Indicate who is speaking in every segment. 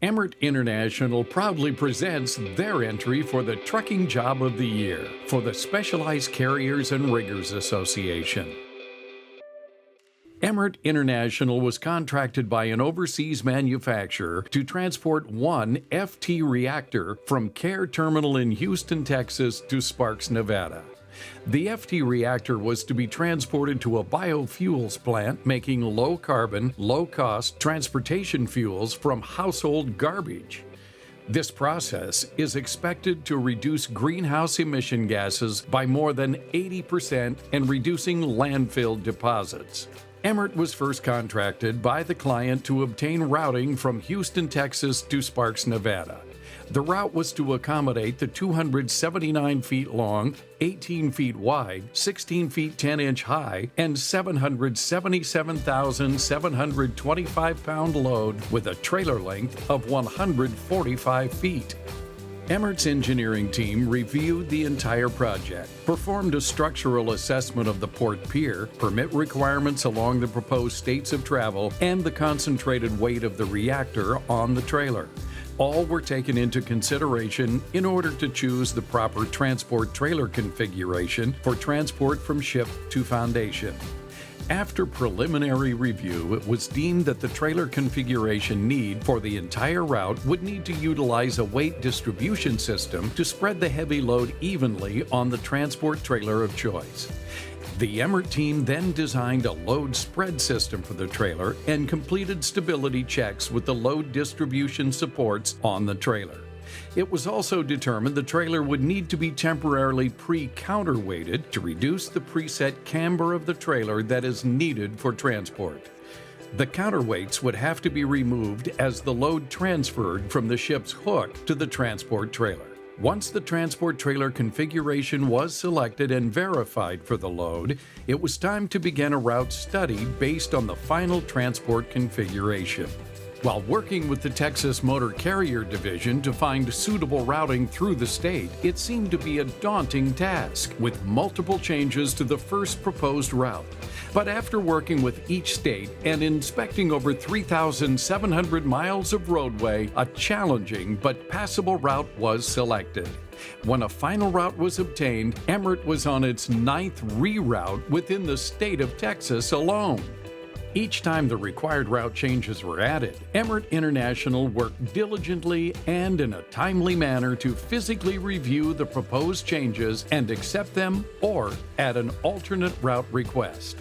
Speaker 1: Emert International proudly presents their entry for the Trucking Job of the Year for the Specialized Carriers and Riggers Association. Emert International was contracted by an overseas manufacturer to transport one FT reactor from Care Terminal in Houston, Texas to Sparks, Nevada. The FT reactor was to be transported to a biofuels plant making low-carbon, low-cost transportation fuels from household garbage. This process is expected to reduce greenhouse emission gases by more than 80% and reducing landfill deposits. Emert was first contracted by the client to obtain routing from Houston, Texas to Sparks, Nevada. The route was to accommodate the 279 feet long, 18 feet wide, 16 feet 10-inch high, and 777,725 pound load with a trailer length of 145 feet. Emert's engineering team reviewed the entire project, performed a structural assessment of the port pier, permit requirements along the proposed states of travel, and the concentrated weight of the reactor on the trailer. All were taken into consideration in order to choose the proper transport trailer configuration for transport from ship to foundation. After preliminary review, it was deemed that the trailer configuration need for the entire route would need to utilize a weight distribution system to spread the heavy load evenly on the transport trailer of choice. The Emert team then designed a load spread system for the trailer and completed stability checks with the load distribution supports on the trailer. It was also determined the trailer would need to be temporarily pre-counterweighted to reduce the preset camber of the trailer that is needed for transport. The counterweights would have to be removed as the load transferred from the ship's hook to the transport trailer. Once the transport trailer configuration was selected and verified for the load, it was time to begin a route study based on the final transport configuration. While working with the Texas Motor Carrier Division to find suitable routing through the state, it seemed to be a daunting task, with multiple changes to the first proposed route. But after working with each state and inspecting over 3,700 miles of roadway, a challenging but passable route was selected. When a final route was obtained, Emert was on its 9th reroute within the state of Texas alone. Each time the required route changes were added, Emert International worked diligently and in a timely manner to physically review the proposed changes and accept them or add an alternate route request.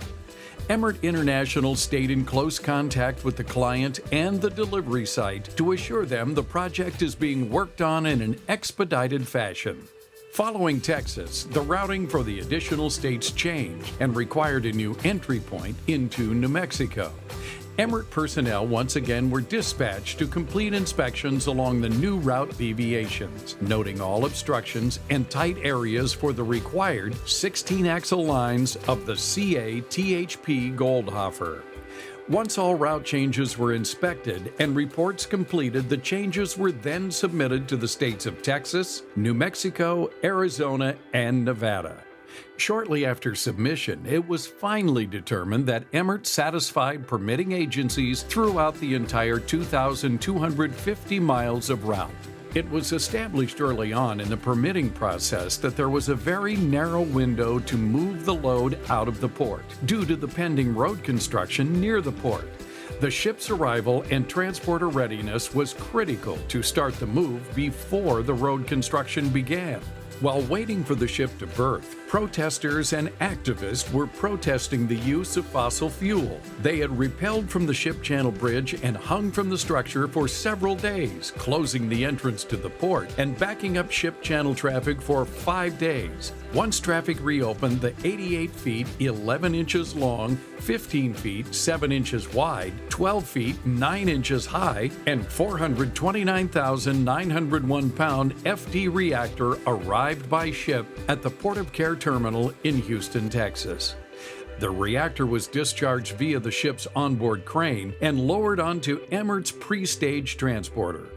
Speaker 1: Emert International stayed in close contact with the client and the delivery site to assure them the project is being worked on in an expedited fashion. Following Texas, the routing for the additional states changed and required a new entry point into New Mexico. Emert personnel once again were dispatched to complete inspections along the new route deviations, noting all obstructions and tight areas for the required 16-axle lines of the CA-THP Goldhofer. Once all route changes were inspected and reports completed, the changes were then submitted to the states of Texas, New Mexico, Arizona, and Nevada. Shortly after submission, it was finally determined that Emert satisfied permitting agencies throughout the entire 2,250 miles of route. It was established early on in the permitting process that there was a very narrow window to move the load out of the port, due to the pending road construction near the port. The ship's arrival and transporter readiness was critical to start the move before the road construction began. While waiting for the ship to berth, protesters and activists were protesting the use of fossil fuel. They had repelled from the ship channel bridge and hung from the structure for several days, closing the entrance to the port and backing up ship channel traffic for 5 days. Once traffic reopened, the 88 feet, 11 inches long, 15 feet, 7 inches wide, 12 feet, 9 inches high, and 429,901 pound FT reactor arrived by ship at the Port of Care Terminal in Houston, Texas. The reactor was discharged via the ship's onboard crane and lowered onto Emert's pre-stage transporter.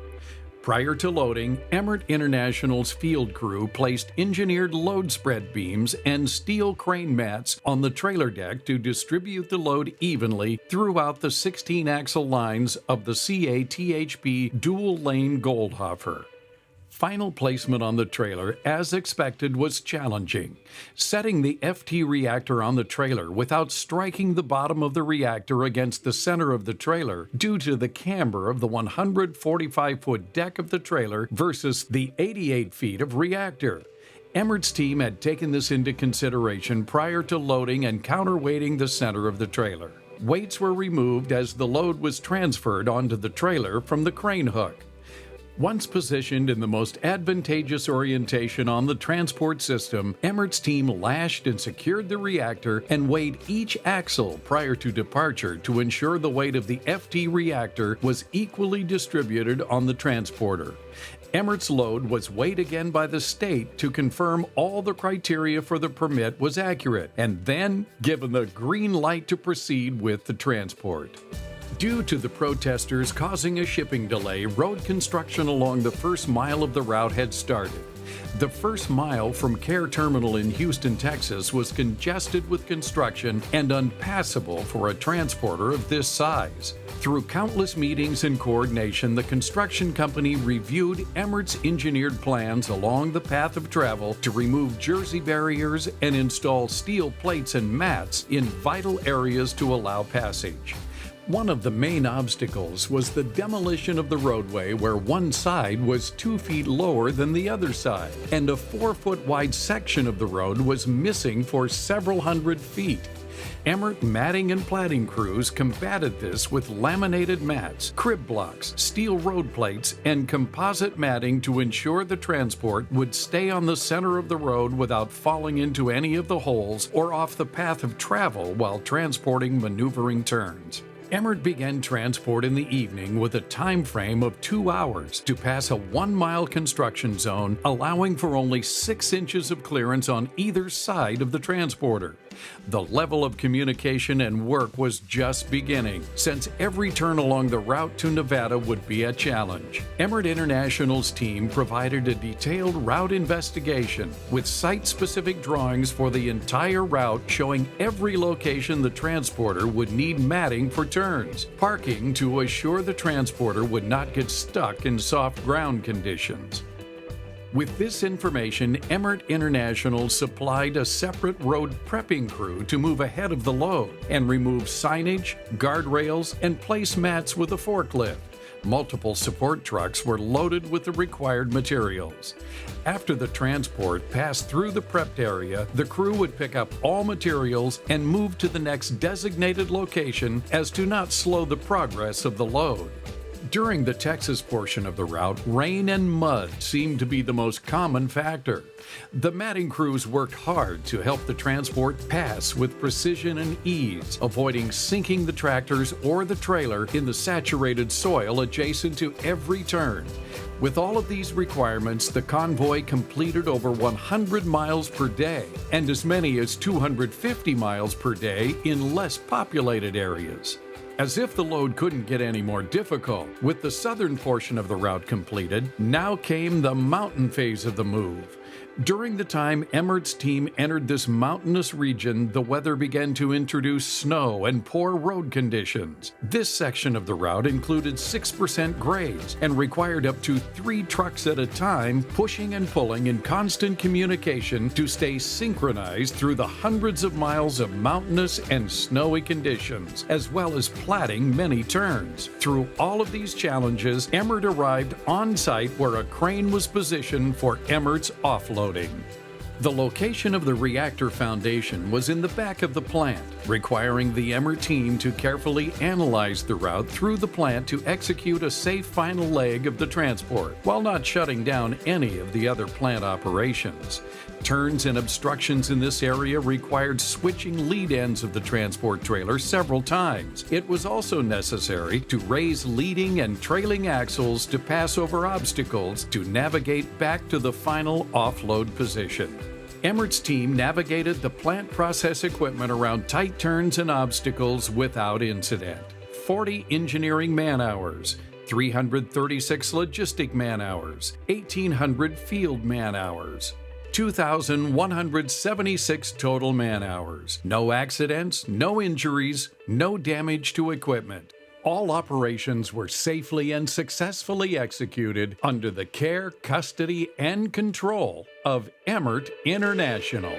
Speaker 1: Prior to loading, Emmert International's field crew placed engineered load spread beams and steel crane mats on the trailer deck to distribute the load evenly throughout the 16-axle lines of the CA-THP dual-lane Goldhofer. Final placement on the trailer, as expected, was challenging. Setting the FT reactor on the trailer without striking the bottom of the reactor against the center of the trailer due to the camber of the 145-foot deck of the trailer versus the 88 feet of reactor. Emmert's team had taken this into consideration prior to loading and counterweighting the center of the trailer. Weights were removed as the load was transferred onto the trailer from the crane hook. Once positioned in the most advantageous orientation on the transport system, Emmert's team lashed and secured the reactor and weighed each axle prior to departure to ensure the weight of the FT reactor was equally distributed on the transporter. Emmert's load was weighed again by the state to confirm all the criteria for the permit was accurate, and then given the green light to proceed with the transport. Due to the protesters causing a shipping delay, road construction along the first mile of the route had started. The first mile from Care Terminal in Houston, Texas was congested with construction and unpassable for a transporter of this size. Through countless meetings and coordination, the construction company reviewed Emmert's engineered plans along the path of travel to remove jersey barriers and install steel plates and mats in vital areas to allow passage. One of the main obstacles was the demolition of the roadway where one side was 2 feet lower than the other side, and a 4-foot wide section of the road was missing for several hundred feet. Emmert matting and platting crews combated this with laminated mats, crib blocks, steel road plates, and composite matting to ensure the transport would stay on the center of the road without falling into any of the holes or off the path of travel while transporting maneuvering turns. Emmert began transport in the evening with a time frame of 2 hours to pass a 1-mile construction zone, allowing for only 6 inches of clearance on either side of the transporter. The level of communication and work was just beginning, since every turn along the route to Nevada would be a challenge. Emmert International's team provided a detailed route investigation with site-specific drawings for the entire route showing every location the transporter would need matting for turns, parking to assure the transporter would not get stuck in soft ground conditions. With this information, Emmert International supplied a separate road prepping crew to move ahead of the load and remove signage, guardrails, and place mats with a forklift. Multiple support trucks were loaded with the required materials. After the transport passed through the prepped area, the crew would pick up all materials and move to the next designated location as to not slow the progress of the load. During the Texas portion of the route, rain and mud seemed to be the most common factor. The matting crews worked hard to help the transport pass with precision and ease, avoiding sinking the tractors or the trailer in the saturated soil adjacent to every turn. With all of these requirements, the convoy completed over 100 miles per day and as many as 250 miles per day in less populated areas. As if the load couldn't get any more difficult, with the southern portion of the route completed, now came the mountain phase of the move. During the time Emmert's team entered this mountainous region, the weather began to introduce snow and poor road conditions. This section of the route included 6% grades and required up to 3 trucks at a time, pushing and pulling in constant communication to stay synchronized through the hundreds of miles of mountainous and snowy conditions, as well as platting many turns. Through all of these challenges, Emmert arrived on site where a crane was positioned for Emmert's offloading. The location of the reactor foundation was in the back of the plant, requiring the Emmert team to carefully analyze the route through the plant to execute a safe final leg of the transport, while not shutting down any of the other plant operations. Turns and obstructions in this area required switching lead ends of the transport trailer several times. It was also necessary to raise leading and trailing axles to pass over obstacles to navigate back to the final offload position. Emmert's team navigated the plant process equipment around tight turns and obstacles without incident. 40 engineering man-hours, 336 logistic man-hours, 1,800 field man-hours, 2,176 total man-hours. No accidents, no injuries, no damage to equipment. All operations were safely and successfully executed under the care, custody, and control of Emmert International.